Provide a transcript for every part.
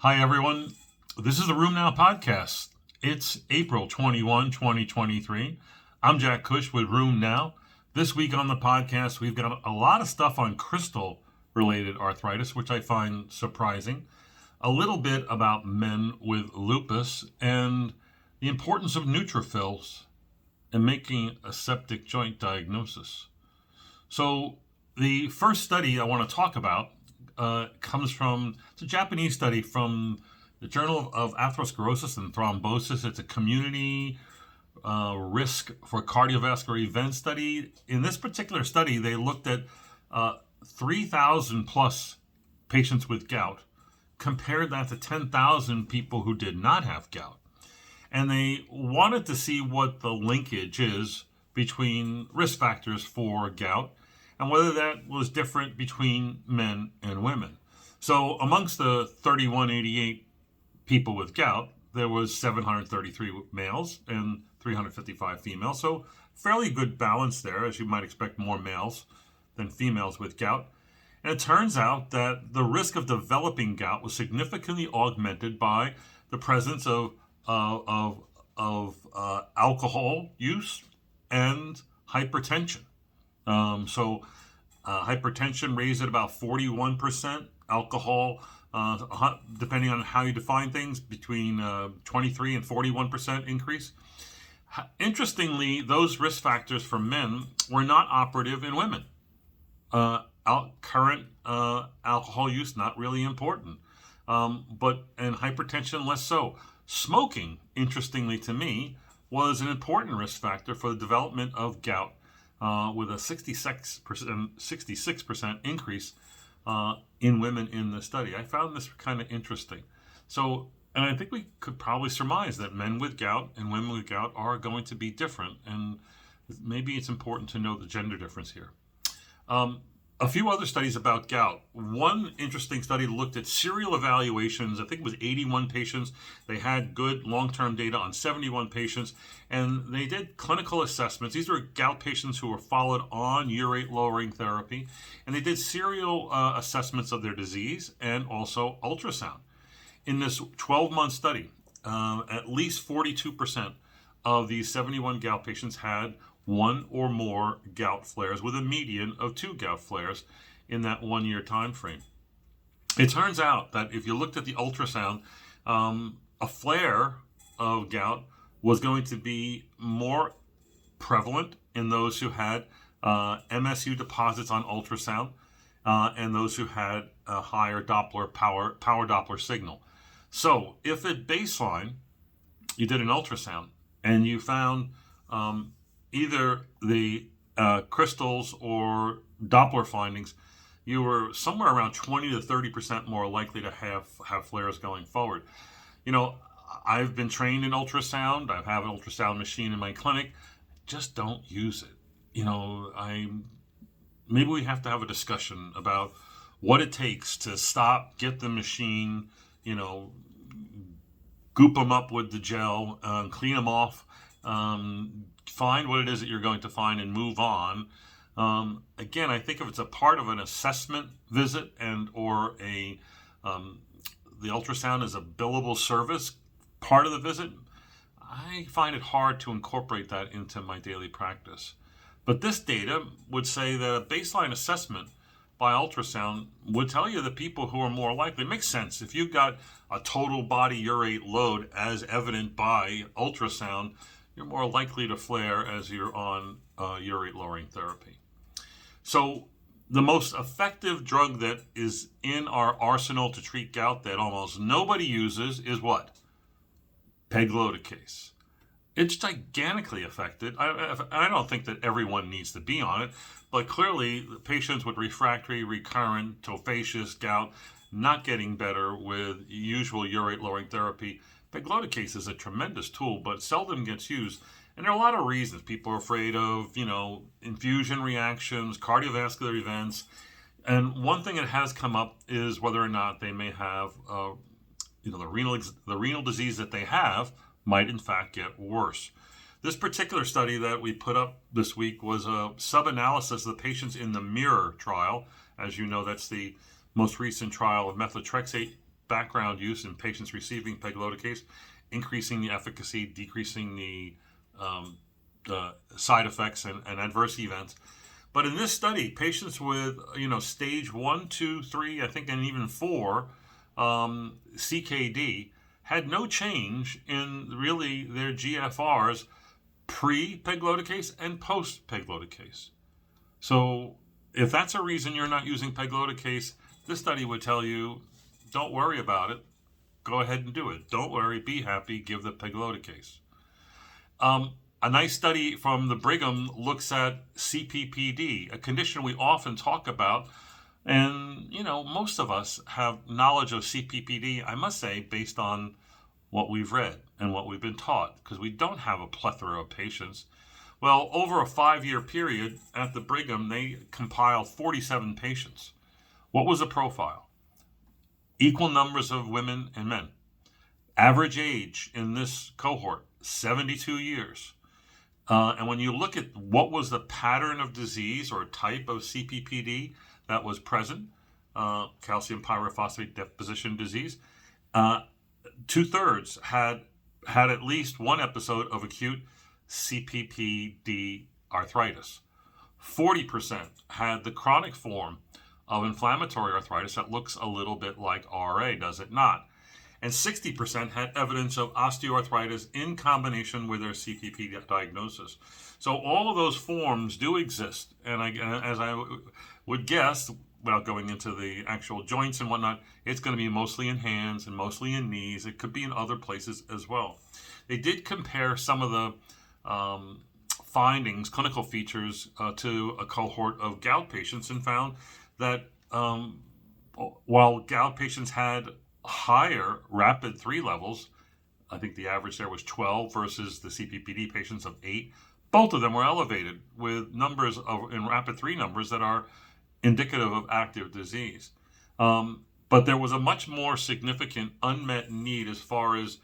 Hi, everyone. This is the Room Now podcast. It's April 21, 2023. I'm Jack Cush with Room Now. This week on the podcast, we've got a lot of stuff on crystal-related arthritis, which I find surprising. A little bit about men with lupus and the importance of neutrophils in making a septic joint diagnosis. So the first study I want to talk about comes from, it's a Japanese study from the Journal of Atherosclerosis and Thrombosis. It's a community risk for cardiovascular event study. In this particular study, they looked at 3,000 plus patients with gout, compared that to 10,000 people who did not have gout. And they wanted to see what the linkage is between risk factors for gout and whether that was different between men and women. So amongst the 3,188 people with gout, there was 733 males and 355 females. So fairly good balance there, as you might expect, more males than females with gout. And it turns out that the risk of developing gout was significantly augmented by the presence of alcohol use and hypertension. Hypertension raised at about 41%, alcohol, depending on how you define things, between 23 and 41% increase. Interestingly, those risk factors for men were not operative in women. Current alcohol use, not really important, and hypertension less so. Smoking, interestingly to me, was an important risk factor for the development of gout, with a 66% increase in women in the study. I found this kind of interesting. So, and I think we could probably surmise that men with gout and women with gout are going to be different, and maybe it's important to know the gender difference here. A few other studies about gout. One interesting study looked at serial evaluations. I think it was 81 patients. They had good long-term data on 71 patients, and they did clinical assessments. These were gout patients who were followed on urate-lowering therapy, and they did serial assessments of their disease and also ultrasound. In this 12-month study, at least 42% of these 71 gout patients had one or more gout flares, with a median of 2 gout flares in that 1 year time frame. It turns out that if you looked at the ultrasound, a flare of gout was going to be more prevalent in those who had MSU deposits on ultrasound and those who had a higher Doppler power Doppler signal. So if at baseline you did an ultrasound and you found either the crystals or Doppler findings, you were somewhere around 20 to 30% more likely to have flares going forward. You know, I've been trained in ultrasound. I have an ultrasound machine in my clinic. Just don't use it. You know, maybe we have to have a discussion about what it takes to stop, get the machine, goop them up with the gel, clean them off, find what it is that you're going to find and move on. Again, I think if it's a part of an assessment visit or the ultrasound is a billable service part of the visit, I find it hard to incorporate that into my daily practice. But this data would say that a baseline assessment by ultrasound would tell you the people who are more likely. It makes sense. If you've got a total body urate load as evident by ultrasound, you're more likely to flare as you're on urate-lowering therapy. So the most effective drug that is in our arsenal to treat gout that almost nobody uses is what? Pegloticase. It's gigantically effective. I don't think that everyone needs to be on it, but clearly patients with refractory, recurrent, tophaceous gout not getting better with usual urate-lowering therapy. Pegloticase is a tremendous tool, but seldom gets used. And there are a lot of reasons. People are afraid of, infusion reactions, cardiovascular events. And one thing that has come up is whether or not they may have, the renal disease that they have might in fact get worse. This particular study that we put up this week was a sub-analysis of the patients in the MIRROR trial. As you know, that's the most recent trial of methotrexate background use in patients receiving pegloticase, increasing the efficacy, decreasing the side effects and adverse events. But in this study, patients with stage 1, 2, 3, I think, and even 4 CKD had no change in really their GFRs pre-pegloticase and post-pegloticase. So if that's a reason you're not using pegloticase, this study would tell you, don't worry about it. Go ahead and do it. Don't worry. Be happy. Give the pegloticase. A nice study from the Brigham looks at CPPD, a condition we often talk about. And, most of us have knowledge of CPPD, I must say, based on what we've read and what we've been taught, because we don't have a plethora of patients. Well, over a 5-year period at the Brigham, they compiled 47 patients. What was the profile? Equal numbers of women and men. Average age in this cohort, 72 years. And when you look at what was the pattern of disease or type of CPPD that was present, calcium pyrophosphate deposition disease, 2/3 had at least one episode of acute CPPD arthritis. 40% had the chronic form of inflammatory arthritis that looks a little bit like RA, does it not? And 60% had evidence of osteoarthritis in combination with their CPP diagnosis. So all of those forms do exist. And as I would guess, without going into the actual joints and whatnot, it's going to be mostly in hands and mostly in knees. It could be in other places as well. They did compare some of the findings, clinical features, to a cohort of gout patients and found that while gout patients had higher rapid 3 levels, I think the average there was 12 versus the CPPD patients of 8, both of them were elevated with numbers in rapid 3 numbers that are indicative of active disease. But there was a much more significant unmet need as far as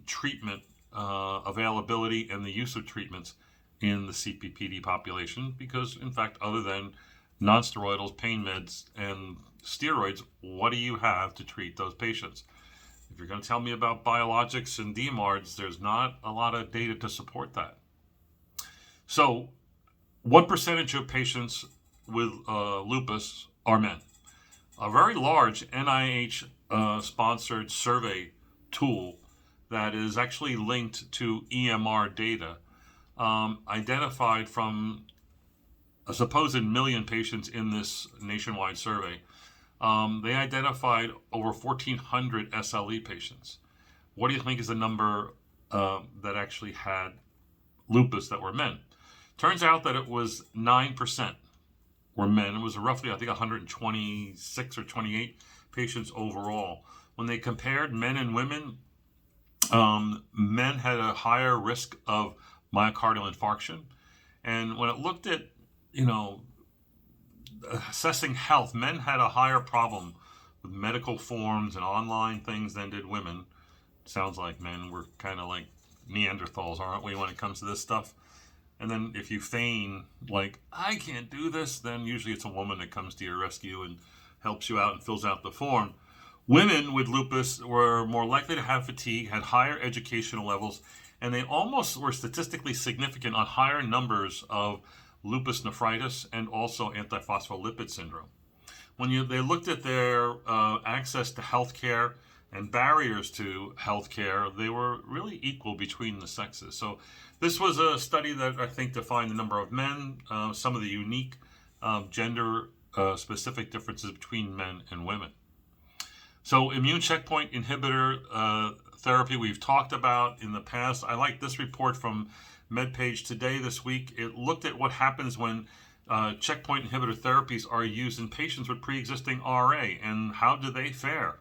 treatment availability and the use of treatments in the CPPD population because, in fact, other than nonsteroidals, pain meds, and steroids, what do you have to treat those patients? If you're going to tell me about biologics and DMARDs, there's not a lot of data to support that. So what percentage of patients with lupus are men? A very large NIH-sponsored survey tool that is actually linked to EMR data identified from a supposed million patients in this nationwide survey. They identified over 1,400 SLE patients. What do you think is the number that actually had lupus that were men? Turns out that it was 9% were men. It was roughly, I think, 126 or 28 patients overall. When they compared men and women, men had a higher risk of myocardial infarction. And when it looked at, assessing health, men had a higher problem with medical forms and online things than did women. Sounds like men were kind of like Neanderthals, aren't we, when it comes to this stuff? And then if you feign, like, I can't do this, then usually it's a woman that comes to your rescue and helps you out and fills out the form. Women with lupus were more likely to have fatigue, had higher educational levels, and they almost were statistically significant on higher numbers of lupus nephritis and also antiphospholipid syndrome. When they looked at their access to healthcare and barriers to healthcare, they were really equal between the sexes. So this was a study that I think defined the number of men, some of the unique gender-specific differences between men and women. So immune checkpoint inhibitor therapy we've talked about in the past. I like this report from MedPage Today this week. It looked at what happens when checkpoint inhibitor therapies are used in patients with pre-existing RA and how do they fare.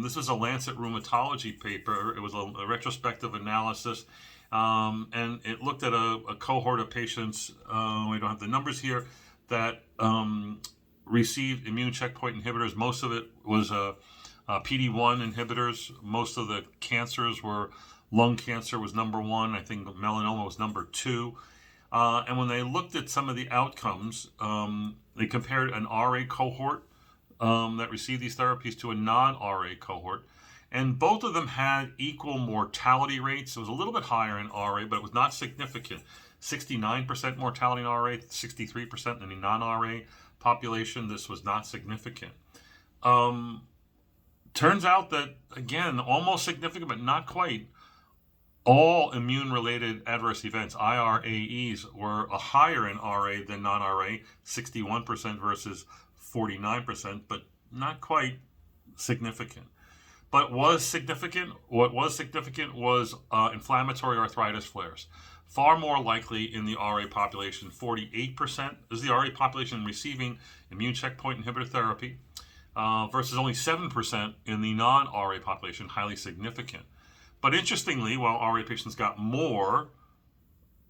This is a Lancet Rheumatology paper. It was a retrospective analysis, and it looked at a cohort of patients, we don't have the numbers here, that received immune checkpoint inhibitors. Most of it was PD-1 inhibitors. Most of the cancers were lung cancer was number 1. I think melanoma was number 2. And when they looked at some of the outcomes, they compared an RA cohort that received these therapies to a non-RA cohort. And both of them had equal mortality rates. It was a little bit higher in RA, but it was not significant. 69% mortality in RA, 63% in the non-RA population. This was not significant. Turns out that, again, almost significant, but not quite. All immune-related adverse events, IRAEs, were higher in RA than non-RA, 61% versus 49%, but not quite significant. But what was significant was inflammatory arthritis flares. Far more likely in the RA population, 48% is the RA population receiving immune checkpoint inhibitor therapy, versus only 7% in the non-RA population, highly significant. But interestingly, while RA patients got more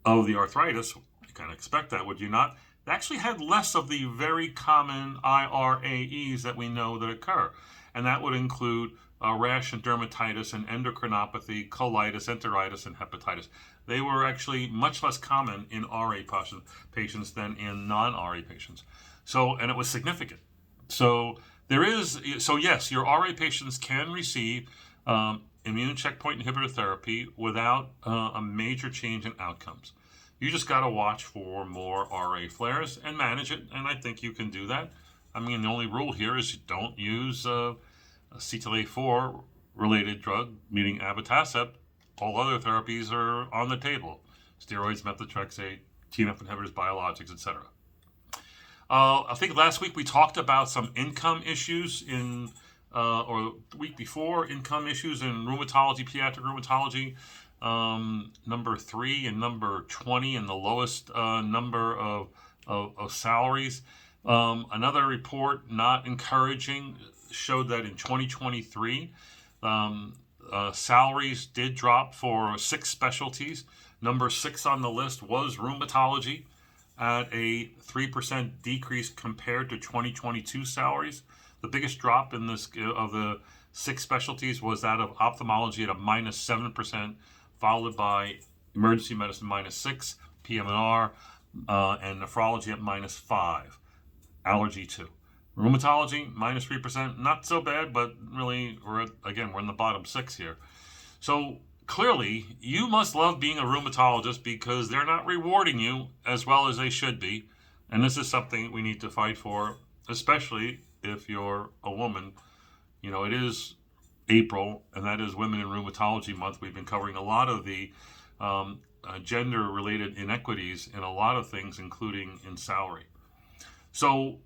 of the arthritis, you kind of expect that, would you not? They actually had less of the very common IRAEs that we know that occur. And that would include rash and dermatitis and endocrinopathy, colitis, enteritis, and hepatitis. They were actually much less common in RA patients than in non-RA patients. So, and it was significant. So yes, your RA patients can receive immune checkpoint inhibitor therapy without a major change in outcomes. You just got to watch for more RA flares and manage it, and I think you can do that. I mean, the only rule here is you don't use a CTLA-4 related drug, meaning abatacept. All other therapies are on the table: steroids, methotrexate, TNF inhibitors, biologics, etc. I think last week we talked about some income issues or the week before, income issues in rheumatology, pediatric rheumatology, number 3 and number 20, and the lowest number of salaries. Another report, not encouraging, showed that in 2023, salaries did drop for 6 specialties. Number 6 on the list was rheumatology, at a 3% decrease compared to 2022 salaries. The biggest drop in this of the 6 specialties was that of ophthalmology at a -7%, followed by emergency medicine -6%, PM&R, and nephrology at -5%, allergy 2%. Rheumatology -3%, not so bad, but really we're in the bottom 6 here. So clearly, you must love being a rheumatologist because they're not rewarding you as well as they should be. And this is something we need to fight for, especially if you're a woman. You know, it is April, and that is Women in Rheumatology Month. We've been covering a lot of the gender-related inequities in a lot of things, including in salary. So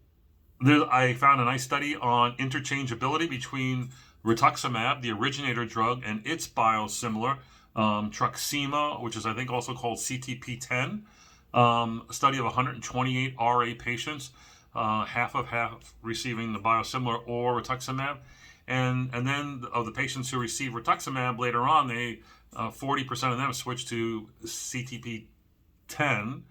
I found a nice study on interchangeability between rituximab, the originator drug, and its biosimilar, Truxima, which is I think also called CTP10, a study of 128 RA patients, half receiving the biosimilar or rituximab. And then of the patients who receive rituximab later on, 40% of them switched to CTP10,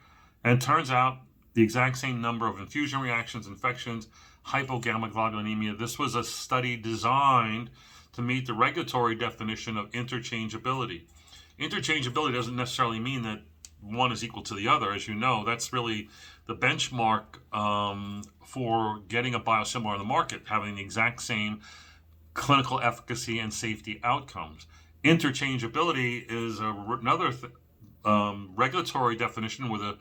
and turns out the exact same number of infusion reactions, infections, hypogammaglobulinemia. This was a study designed to meet the regulatory definition of interchangeability. Interchangeability doesn't necessarily mean that one is equal to the other. As you know, that's really the benchmark for getting a biosimilar on the market, having the exact same clinical efficacy and safety outcomes. Interchangeability is another regulatory definition with a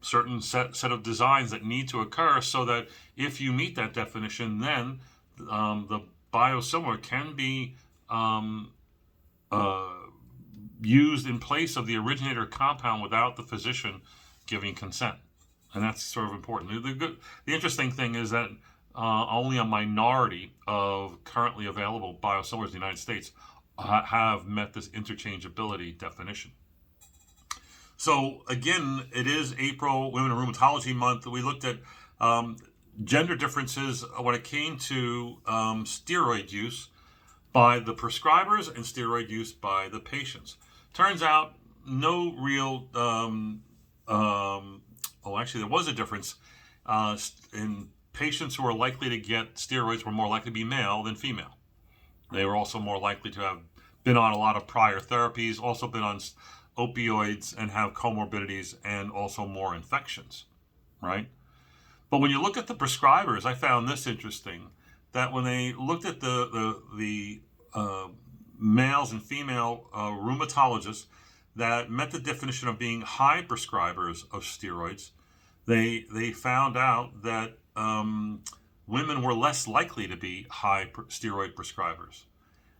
certain set of designs that need to occur so that if you meet that definition, then the biosimilar can be used in place of the originator compound without the physician giving consent. And that's sort of important. The interesting thing is that only a minority of currently available biosimilars in the United States have met this interchangeability definition. So again, it is April, Women in Rheumatology Month. We looked at gender differences when it came to steroid use by the prescribers and steroid use by the patients. Turns out no real, actually there was a difference in patients who were likely to get steroids were more likely to be male than female. They were also more likely to have been on a lot of prior therapies, also been on opioids and have comorbidities, and also more infections, right? But when you look at the prescribers, I found this interesting, that when they looked at the males and female rheumatologists that met the definition of being high prescribers of steroids, they found out that women were less likely to be high steroid prescribers.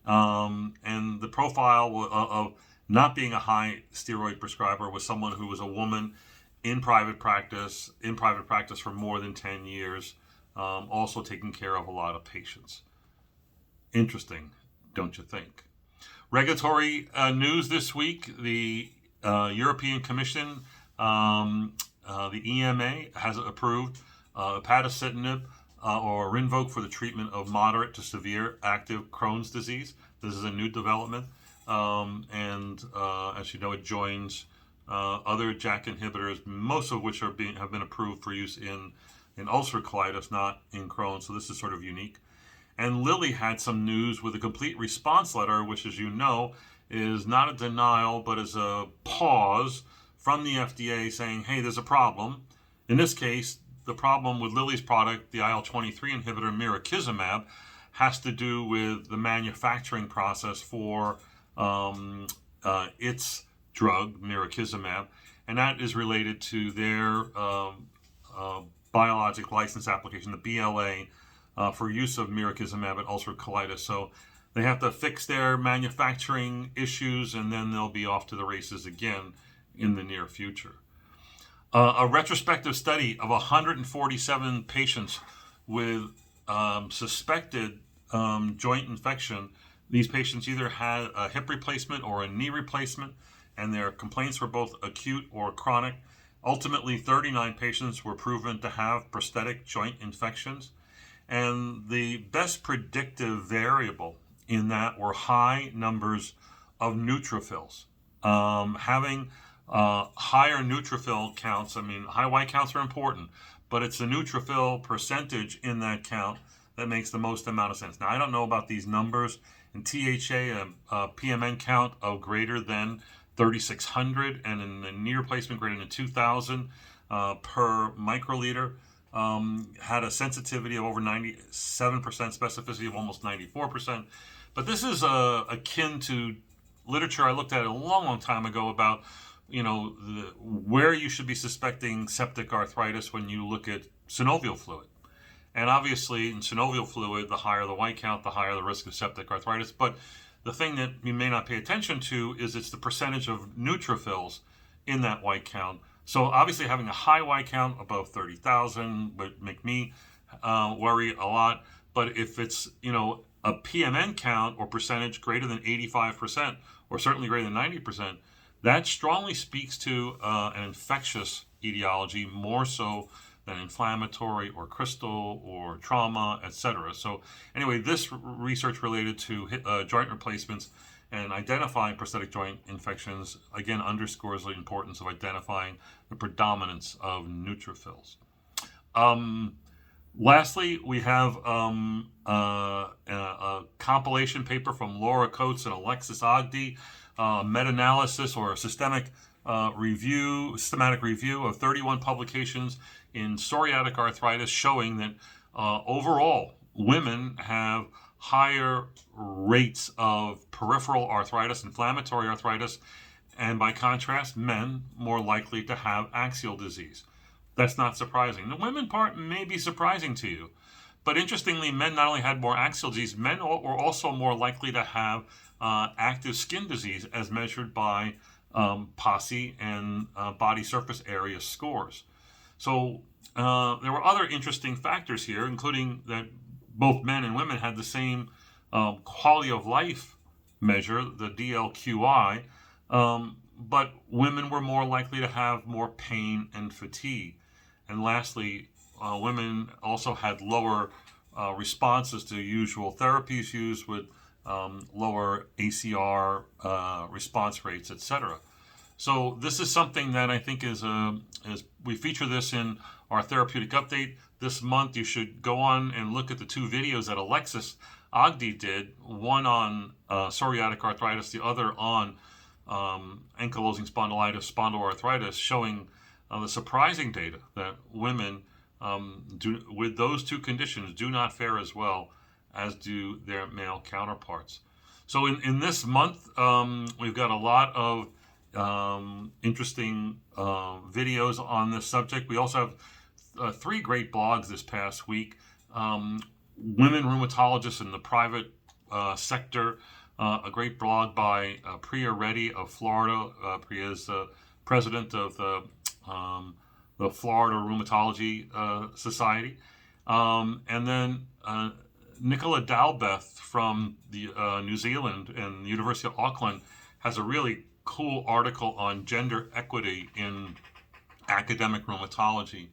And the profile of not being a high steroid prescriber was someone who was a woman in private practice for more than 10 years, also taking care of a lot of patients. Interesting, don't you think? Regulatory news this week: the European Commission, the EMA, has approved upadacitinib or Rinvoq for the treatment of moderate to severe active Crohn's disease. This is a new development, and as you know, it joins other JAK inhibitors, most of which have been approved for use in ulcerative colitis, not in Crohn's. So this is sort of unique. And Lilly had some news with a complete response letter, which, as you know, is not a denial, but is a pause from the FDA saying, hey, there's a problem. In this case, the problem with Lilly's product, the IL-23 inhibitor mirikizumab, has to do with the manufacturing process for its drug, mirikizumab, and that is related to their biologic license application, the BLA, for use of mirikizumab in ulcerative colitis. So they have to fix their manufacturing issues, and then they'll be off to the races again in the near future. A retrospective study of 147 patients with suspected joint infection. These patients either had a hip replacement or a knee replacement, and their complaints were both acute or chronic. Ultimately, 39 patients were proven to have prosthetic joint infections. And the best predictive variable in that were high numbers of neutrophils. Having higher neutrophil counts, I mean, high white counts are important, but it's the neutrophil percentage in that count that makes the most amount of sense. Now, I don't know about these numbers. In THA, a PMN count of greater than 3,600, and in the knee replacement greater than 2,000 per microliter. Had a sensitivity of over 97%, specificity of almost 94%. But this is akin to literature I looked at a long, long time ago about, where you should be suspecting septic arthritis when you look at synovial fluid. And obviously, in synovial fluid, the higher the white count, the higher the risk of septic arthritis. But the thing that you may not pay attention to is it's the percentage of neutrophils in that white count. So obviously having a high white count above 30,000 would make me worry a lot. But if it's, a PMN count or percentage greater than 85%, or certainly greater than 90%, that strongly speaks to an infectious etiology, more so than inflammatory or crystal or trauma, etc. So anyway, this research related to joint replacements and identifying prosthetic joint infections, again, underscores the importance of identifying the predominance of neutrophils. Lastly, we have a compilation paper from Laura Coates and Alexis Ogden, meta-analysis or a systematic review of 31 publications in psoriatic arthritis, showing that overall women have higher rates of peripheral arthritis, inflammatory arthritis, and by contrast, men more likely to have axial disease. That's not surprising. The women part may be surprising to you, but interestingly, men not only had more axial disease, men were also more likely to have active skin disease as measured by PASI and body surface area scores. So there were other interesting factors here, including that both men and women had the same quality of life measure, the DLQI, but women were more likely to have more pain and fatigue. And lastly, women also had lower responses to usual therapies used, with lower ACR response rates, etc. So this is something that I think is we feature this in our therapeutic update this month. You should go on and look at the two videos that Alexis Ogden did, one on psoriatic arthritis, the other on ankylosing spondylitis, spondyloarthritis, showing the surprising data that women with those two conditions do not fare as well as do their male counterparts. So in this month, we've got a lot of interesting videos on this subject. We also have 3 great blogs this past week. Women rheumatologists in the private sector, a great blog by Priya Reddy of Florida. Priya is president of the Florida Rheumatology Society. And then Nicola Dalbeth from the New Zealand and the University of Auckland has a really cool article on gender equity in academic rheumatology.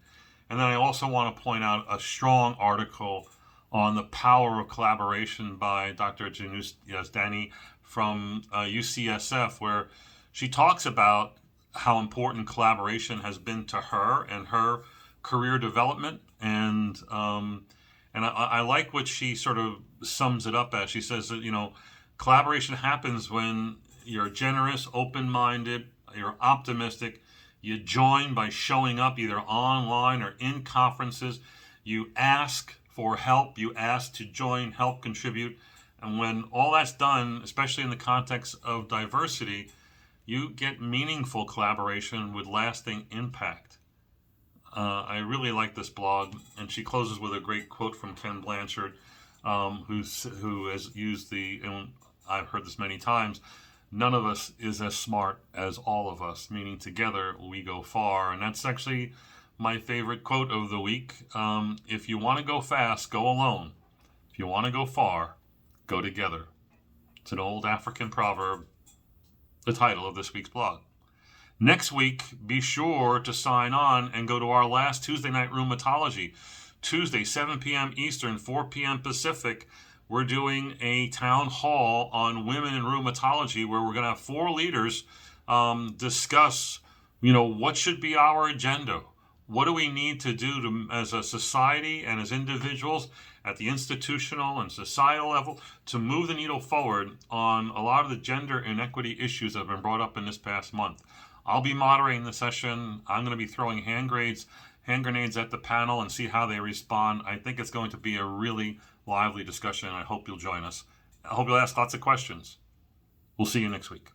And then I also want to point out a strong article on the power of collaboration by Dr. Janus Yazdani from UCSF, where she talks about how important collaboration has been to her and her career development. And I like what she sort of sums it up as. She says that, collaboration happens when you're generous, open-minded, you're optimistic, you join by showing up either online or in conferences, you ask for help, you ask to join, help, contribute. And when all that's done, especially in the context of diversity, you get meaningful collaboration with lasting impact. I really like this blog, and she closes with a great quote from Ken Blanchard, who has used and I've heard this many times, none of us is as smart as all of us, meaning together we go far. And that's actually my favorite quote of the week. If you want to go fast, go alone. If you want to go far, go together. It's an old African proverb, the title of this week's blog. Next week, be sure to sign on and go to our last Tuesday Night Rheumatology. Tuesday, 7 p.m. Eastern, 4 p.m. Pacific. We're doing a town hall on women in rheumatology where we're going to have 4 leaders discuss, what should be our agenda. What do we need to do as a society and as individuals at the institutional and societal level to move the needle forward on a lot of the gender inequity issues that have been brought up in this past month. I'll be moderating the session. I'm going to be throwing hand grenades at the panel and see how they respond. I think it's going to be a really lively discussion, and I hope you'll join us. I hope you'll ask lots of questions. We'll see you next week.